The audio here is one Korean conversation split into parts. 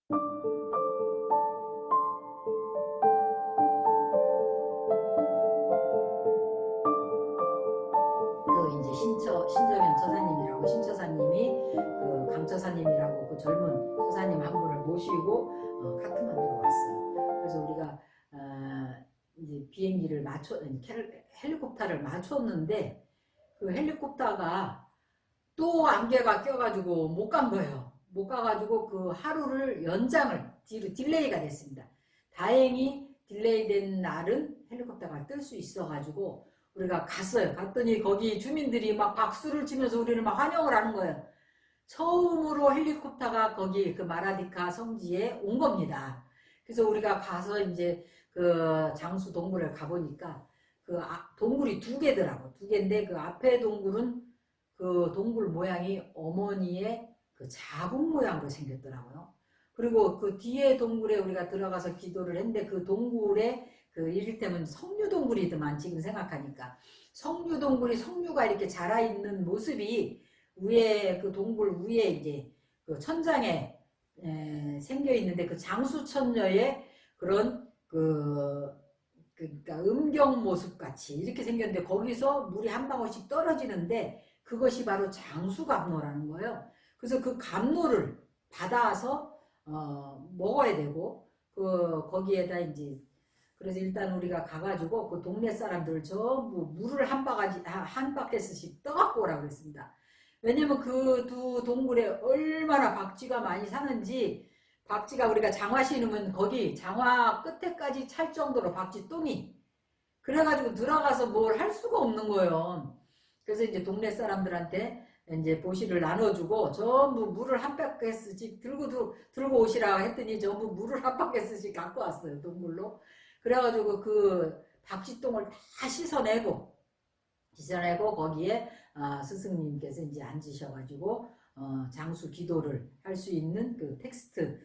그 이제 신정현 처사님이라고 신처사님이 그 강처사님이라고 그 젊은 처사님 한 분을 모시고 카트만두로 왔어요. 그래서 우리가 이제 비행기를 헬리콥터를 맞췄는데 그 헬리콥터가 또 안개가 껴가지고 못 간 거예요. 못 가가지고 그 하루를 연장을 딜레이가 됐습니다. 다행히 딜레이 된 날은 헬리콥터가 뜰 수 있어가지고 우리가 갔어요. 갔더니 거기 주민들이 막 박수를 치면서 우리를 막 환영을 하는 거예요. 처음으로 헬리콥터가 거기 그 마라디카 성지에 온 겁니다. 그래서 우리가 가서 이제 그 장수 동굴을 가보니까 그 동굴이 두 개더라고. 두 개인데 그 앞에 동굴은 그 동굴 모양이 어머니의 그 자궁 모양으로 생겼더라고요. 그리고 그 뒤에 동굴에 우리가 들어가서 기도를 했는데 그 동굴에 그 이를테면 석류동굴이더만 지금 생각하니까 석류동굴이 석류가 이렇게 자라있는 모습이 위에 그 동굴 위에 이제 그 천장에 생겨 있는데 그 장수천녀의 그런 그러니까 음경 모습 같이 이렇게 생겼는데 거기서 물이 한 방울씩 떨어지는데 그것이 바로 장수감로라는 거예요. 그래서 그 감로를 받아서 먹어야 되고 거기에다 이제 그래서 일단 우리가 가가지고 그 동네 사람들 전부 물을 한 바켓씩 떠갖고 오라고 그랬습니다. 왜냐면 그 두 동굴에 얼마나 박쥐가 많이 사는지 박쥐가 우리가 장화 신으면 거기 장화 끝에까지 찰 정도로 박쥐 똥이 그래가지고 들어가서 뭘 할 수가 없는 거예요. 그래서 이제 동네 사람들한테 이제 보시를 나눠주고 전부 물을 한 바켓씩 들고 오시라 했더니 전부 물을 한 바켓씩 갖고 왔어요. 동굴로. 그래가지고 그 박쥐똥을 다 씻어내고 거기에 스승님께서 이제 앉으셔가지고 장수 기도를 할 수 있는 그 텍스트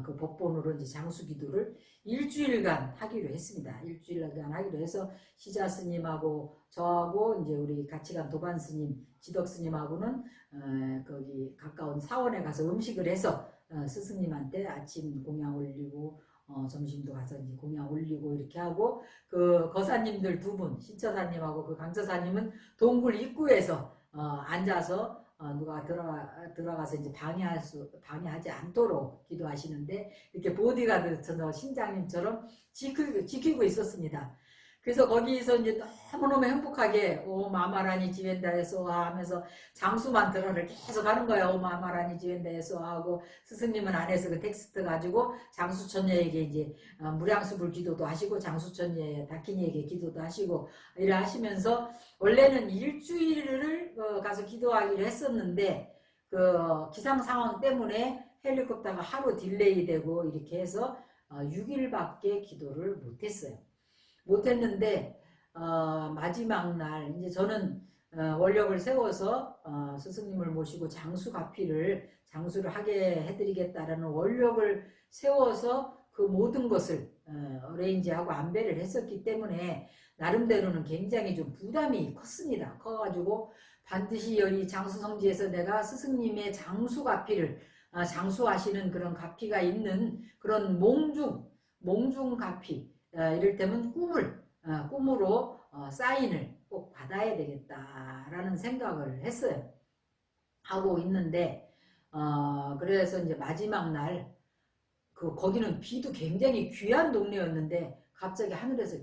그 법본으로 이제 장수 기도를 일주일간 하기로 했습니다. 일주일간 하기로 해서 시자 스님하고 저하고 이제 우리 같이 간 도반 스님, 지덕 스님하고는 거기 가까운 사원에 가서 음식을 해서 스승님한테 아침 공양 올리고 점심도 가서 이제 공양 올리고 이렇게 하고 그 거사님들 두 분 신처사님하고 그 강처사님은 동굴 입구에서 앉아서 누가 들어가서 이제 방해하지 않도록 기도하시는데 이렇게 보디가드처럼 신장님처럼 지키고 있었습니다. 그래서 거기서 이제 너무너무 행복하게 오 마마라니 지웬다에서 하면서 장수만 들어를 계속 하는 거야. 오 마마라니 지웬다에서 하고 스승님은 안에서 그 텍스트 가지고 장수천녀에게 이제 무량수불 기도도 하시고 장수천녀 다키니에게 기도도 하시고 이래 하시면서 원래는 일주일을 가서 기도하기로 했었는데 그 기상 상황 때문에 헬리콥터가 하루 딜레이 되고 이렇게 해서 6일밖에 기도를 못했어요. 못했는데 마지막 날 이제 저는 원력을 세워서 스승님을 모시고 장수를 하게 해드리겠다라는 원력을 세워서 그 모든 것을 어레인지하고 안배를 했었기 때문에 나름대로는 굉장히 좀 부담이 컸습니다. 커가지고 반드시 여기 장수성지에서 내가 스승님의 장수가피를 장수하시는 그런 가피가 있는 그런 몽중가피 이를테면 꿈으로 사인을 꼭 받아야 되겠다라는 생각을 했어요. 하고 있는데 그래서 이제 마지막 날 거기는 비도 굉장히 귀한 동네였는데 갑자기 하늘에서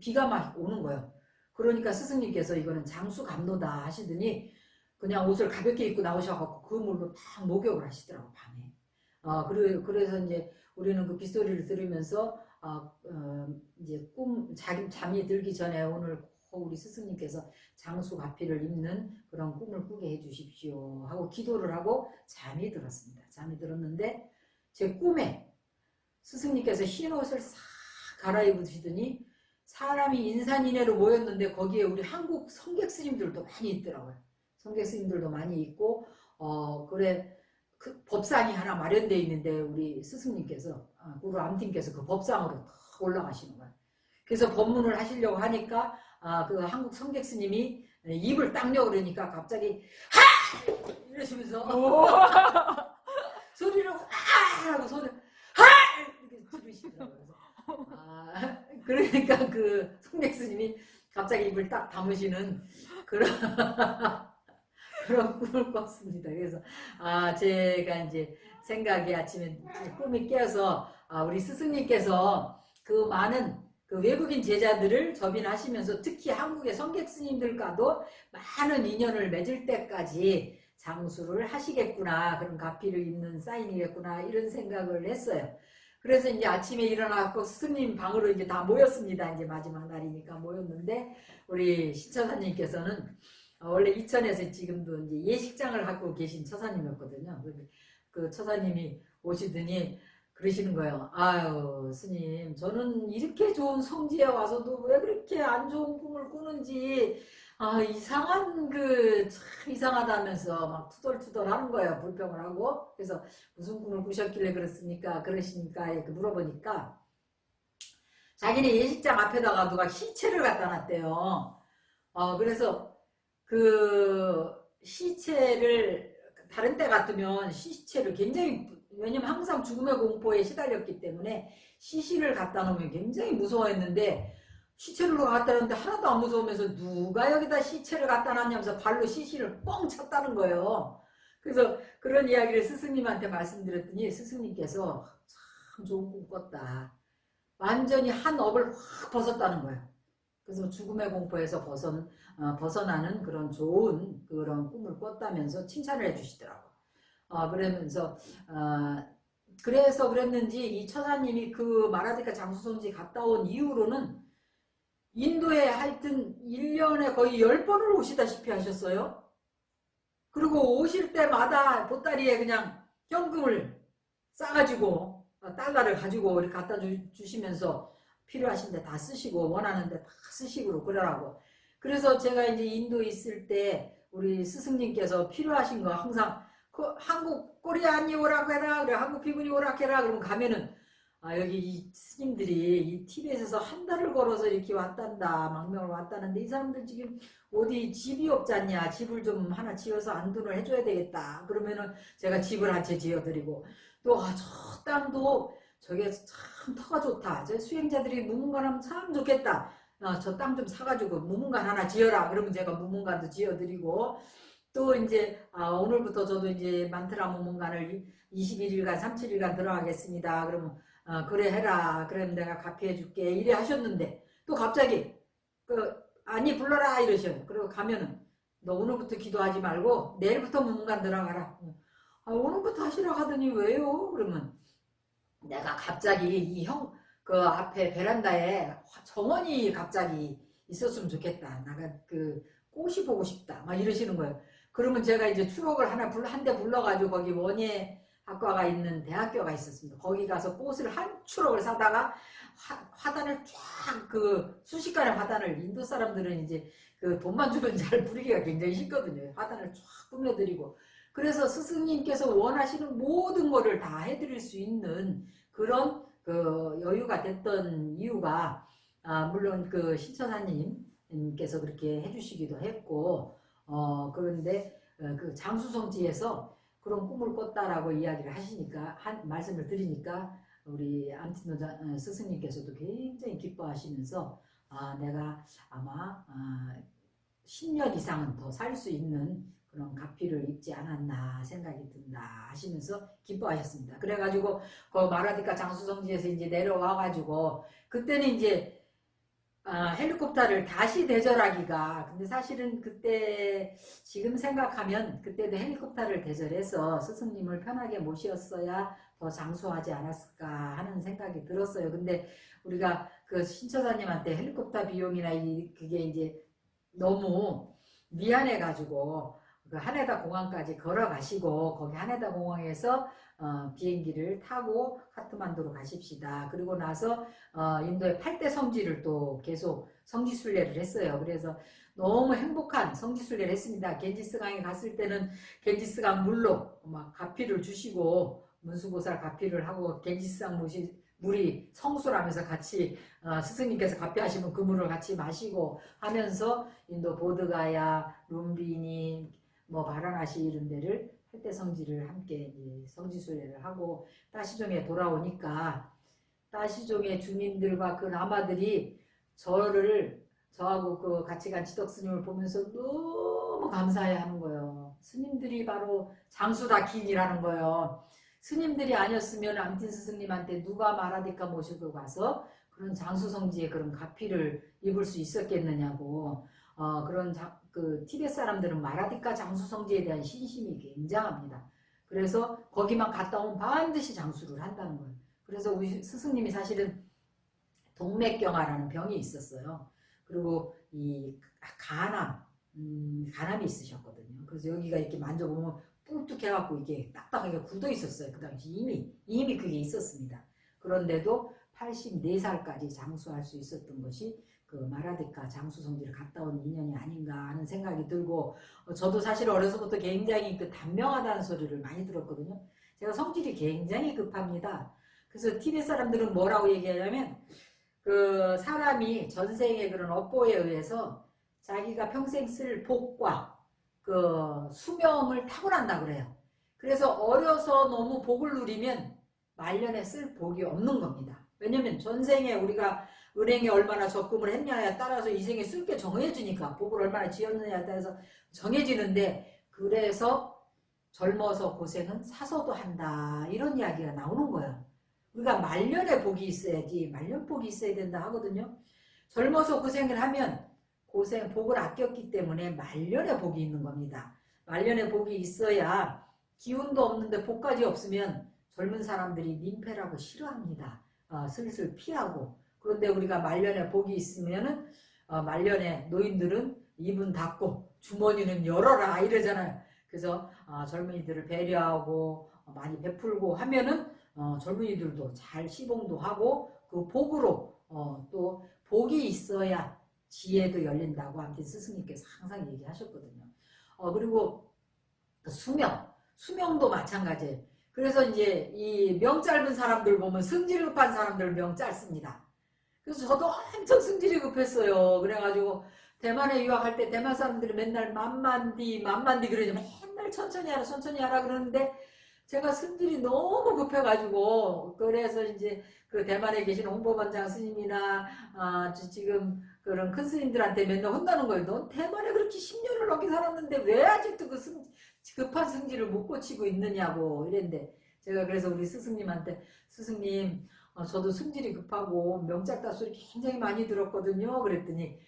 비가 막 오는 거예요. 그러니까 스승님께서 이거는 장수감로다 하시더니 그냥 옷을 가볍게 입고 나오셔갖고 그 물로 딱 목욕을 하시더라고 밤에. 그래서 이제 우리는 그 빗소리를 들으면서 이제 잠이 들기 전에 오늘 우리 스승님께서 장수가피를 입는 그런 꿈을 꾸게 해주십시오 하고 기도를 하고 잠이 들었습니다. 잠이 들었는데 제 꿈에 스승님께서 흰 옷을 싹 갈아입으시더니 사람이 인산인해로 모였는데 거기에 우리 한국 성객 스님들도 많이 있더라고요. 성객 스님들도 많이 있고 그래 그 법상이 하나 마련되어 있는데 우리 스승님께서 구루 암팀께서 그 법상으로 탁 올라가시는 거예요. 그래서 법문을 하시려고 하니까 그 한국 성객 스님이 입을 닦려 그러니까 갑자기 하! 이러시면서 소리를 와! 하고 그러시더라고요. 그래서 그러니까 그 송백 스님이 갑자기 입을 딱 다무시는 그런 그런 꿈을 꿨습니다. 그래서 제가 이제 생각이 아침에 꿈이 깨어서 우리 스승님께서 그 많은 그 외국인 제자들을 접인하시면서 특히 한국의 성객 스님들과도 많은 인연을 맺을 때까지 장수를 하시겠구나, 그런 가피를 입는 사인이겠구나, 이런 생각을 했어요. 그래서 이제 아침에 일어나고 스승님 방으로 이제 다 모였습니다. 이제 마지막 날이니까 모였는데 우리 신처사님께서는 원래 이천에서 지금도 이제 예식장을 하고 계신 처사님이었거든요. 그 처사님이 오시더니 그러시는 거예요. 아유, 스님, 저는 이렇게 좋은 성지에 와서도 왜 그렇게 안 좋은 꿈을 꾸는지, 이상한 참 이상하다면서 막 투덜투덜 하는 거예요. 불평을 하고. 그래서 무슨 꿈을 꾸셨길래 그렇습니까? 그러시니까 이렇게 물어보니까 자기네 예식장 앞에다가 누가 시체를 갖다 놨대요. 그래서 그 시체를 다른 때 같으면 시체를 굉장히, 왜냐면 항상 죽음의 공포에 시달렸기 때문에 시신을 갖다 놓으면 굉장히 무서워했는데, 시체를 갖다 놨는데 하나도 안 무서우면서 누가 여기다 시체를 갖다 놨냐면서 발로 시신을 뻥 찼다는 거예요. 그래서 그런 이야기를 스승님한테 말씀드렸더니 스승님께서 참 좋은 꿈 꿨다, 완전히 한 업을 확 벗었다는 거예요. 그래서 죽음의 공포에서 벗어나는 그런 좋은 그런 꿈을 꿨다면서 칭찬을 해주시더라고요. 그러면서 그래서 그랬는지 이 처사님이 그 마라디카 장수성지 갔다 온 이후로는 인도에 하여튼 1년에 거의 10번을 오시다시피 하셨어요. 그리고 오실 때마다 보따리에 그냥 현금을 싸가지고 달러를 가지고 이렇게 갖다 주시면서 필요하신데 다 쓰시고 원하는데 다 쓰시고 그러라고. 그래서 제가 이제 인도 있을 때 우리 스승님께서 필요하신 거 항상 한국 꼬리안이 오라고 해라, 그래, 한국 비군이 오라고 해라, 그러면 가면은 여기 이 스님들이 이 티벳에서 한 달을 걸어서 이렇게 왔단다, 망명을 왔다는데 이 사람들 지금 어디 집이 없잖냐, 집을 좀 하나 지어서 안돈을 해줘야 되겠다. 그러면은 제가 집을 한 채 지어드리고, 또 저 땅도 저게 참 터가 좋다, 저 수행자들이 무문관하면 참 좋겠다, 저 땅 좀 사가지고 무문관 하나 지어라. 그러면 제가 무문관도 지어드리고, 또 이제 오늘부터 저도 이제 만트라 무문관을 21일간 37일간 들어가겠습니다. 그러면 그래 해라, 그럼 내가 갚여 줄게, 이래 하셨는데 또 갑자기 아니 불러라 이러셔요. 그리고 가면은 너 오늘부터 기도하지 말고 내일부터 무문관 들어가라. 오늘부터 하시라고 하더니 왜요? 그러면 내가 갑자기 그 앞에 베란다에 정원이 갑자기 있었으면 좋겠다, 나가 그 꽃이 보고 싶다, 막 이러시는 거예요. 그러면 제가 이제 추록을 한 대 불러가지고 거기 원예 학과가 있는 대학교가 있었습니다. 거기 가서 꽃을 한 추록을 사다가 화단을 쫙, 순식간에 화단을, 인도 사람들은 이제 그 돈만 주면 잘 부리기가 굉장히 쉽거든요. 화단을 쫙 꾸며드리고, 그래서 스승님께서 원하시는 모든 거를 다 해드릴 수 있는 그런 여유가 됐던 이유가, 물론 그 신처사님께서 그렇게 해주시기도 했고, 그런데 그 장수성지에서 그런 꿈을 꿨다라고 이야기를 하시니까, 말씀을 드리니까 우리 암티노 스승님께서도 굉장히 기뻐하시면서 내가 아마 10년 이상은 더 살 수 있는 그런 가피를 입지 않았나 생각이 든다 하시면서 기뻐하셨습니다. 그래가지고 그 마라디카 장수성지에서 이제 내려와가지고 그때는 이제 헬리콥터를 다시 대절하기가, 근데 사실은 그때 지금 생각하면 그때도 헬리콥터를 대절해서 스승님을 편하게 모셨어야 더 장수하지 않았을까 하는 생각이 들었어요. 근데 우리가 그 신처사님한테 헬리콥터 비용이나 그게 이제 너무 미안해가지고 그 하네다 공항까지 걸어가시고 거기 하네다 공항에서 비행기를 타고 카트만두로 가십시다. 그리고 나서 인도의 8대 성지를 또 계속 성지순례를 했어요. 그래서 너무 행복한 성지순례를 했습니다. 겐지스강에 갔을 때는 겐지스강 물로 막 가피를 주시고 문수보살 가피를 하고, 겐지스강 물이 성수라면서 같이 스승님께서 가피하시면 그 물을 같이 마시고 하면서 인도 보드가야, 룸비니, 뭐 바라나시 이런 데를 8대 성지를 함께 성지순례를 하고 다시종에 돌아오니까 따시종의 주민들과 그 라마들이 저하고 그 같이 간 지덕 스님을 보면서 너무 감사해 하는 거예요. 스님들이 바로 장수다킨이라는 거예요. 스님들이 아니었으면 암틴 스승님한테 누가 마라디카 모시고 가서 그런 장수성지의 그런 가피를 입을 수 있었겠느냐고. 그 티벳 사람들은 마라디카 장수성지에 대한 신심이 굉장합니다. 그래서 거기만 갔다 오면 반드시 장수를 한다는 거예요. 그래서 우리 스승님이 사실은 동맥경화라는 병이 있었어요. 그리고 이 간암이 있으셨거든요. 그래서 여기가 이렇게 만져보면 뿔뚝해갖고 이게 딱딱하게 굳어 있었어요. 그 당시 이미 그게 있었습니다. 그런데도 84살까지 장수할 수 있었던 것이 그 마라디카 장수성지를 갔다 온 인연이 아닌가 하는 생각이 들고, 저도 사실 어려서부터 굉장히 그 단명하다는 소리를 많이 들었거든요. 제가 성질이 굉장히 급합니다. 그래서 티벳 사람들은 뭐라고 얘기하냐면, 그 사람이 전생의 그런 업보에 의해서 자기가 평생 쓸 복과 그 수명을 타고난다 그래요. 그래서 어려서 너무 복을 누리면 말년에 쓸 복이 없는 겁니다. 왜냐면 전생에 우리가 은행에 얼마나 적금을 했냐에 따라서 이 생에 쓸 게 정해지니까, 복을 얼마나 지었느냐에 따라서 정해지는데, 그래서 젊어서 고생은 사서도 한다, 이런 이야기가 나오는 거예요. 우리가 말년에 복이 있어야지, 말년 복이 있어야 된다 하거든요. 젊어서 고생을 하면 복을 아꼈기 때문에 말년에 복이 있는 겁니다. 말년에 복이 있어야, 기운도 없는데 복까지 없으면 젊은 사람들이 민폐라고 싫어합니다. 슬슬 피하고. 그런데 우리가 말년에 복이 있으면은 말년에 노인들은 입은 닫고 주머니는 열어라 이러잖아요. 그래서 젊은이들을 배려하고 많이 베풀고 하면은 젊은이들도 잘 시봉도 하고, 그 복으로 또 복이 있어야 지혜도 열린다고 아무튼 스승님께서 항상 얘기하셨거든요. 그리고 수명도 마찬가지예요. 그래서 이제 이 명 짧은 사람들 보면 성질 급한 사람들 명 짧습니다. 그래서 저도 엄청 승질이 급했어요. 그래가지고 대만에 유학할 때 대만 사람들이 맨날 만만디 그러죠. 맨날 천천히 하라 그러는데, 제가 승질이 너무 급해가지고, 그래서 이제 그 대만에 계신 홍보반장 스님이나 지금 그런 큰 스님들한테 맨날 혼나는 거예요. 넌 대만에 그렇게 10년을 넘게 살았는데 왜 아직도 그 급한 승질을 못 고치고 있느냐고 이랬는데, 제가 그래서 우리 스승님한테, 스승님 저도 승질이 급하고 명작다 소리 굉장히 많이 들었거든요. 그랬더니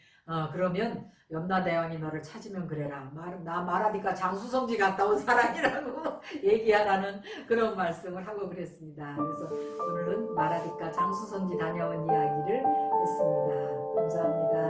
그러면 염라대왕이 너를 찾으면 그래라. 나 마라디카 장수성지 갔다 온 사람이라고 얘기하라는 그런 말씀을 하고 그랬습니다. 그래서 오늘은 마라디카 장수성지 다녀온 이야기를 했습니다. 감사합니다.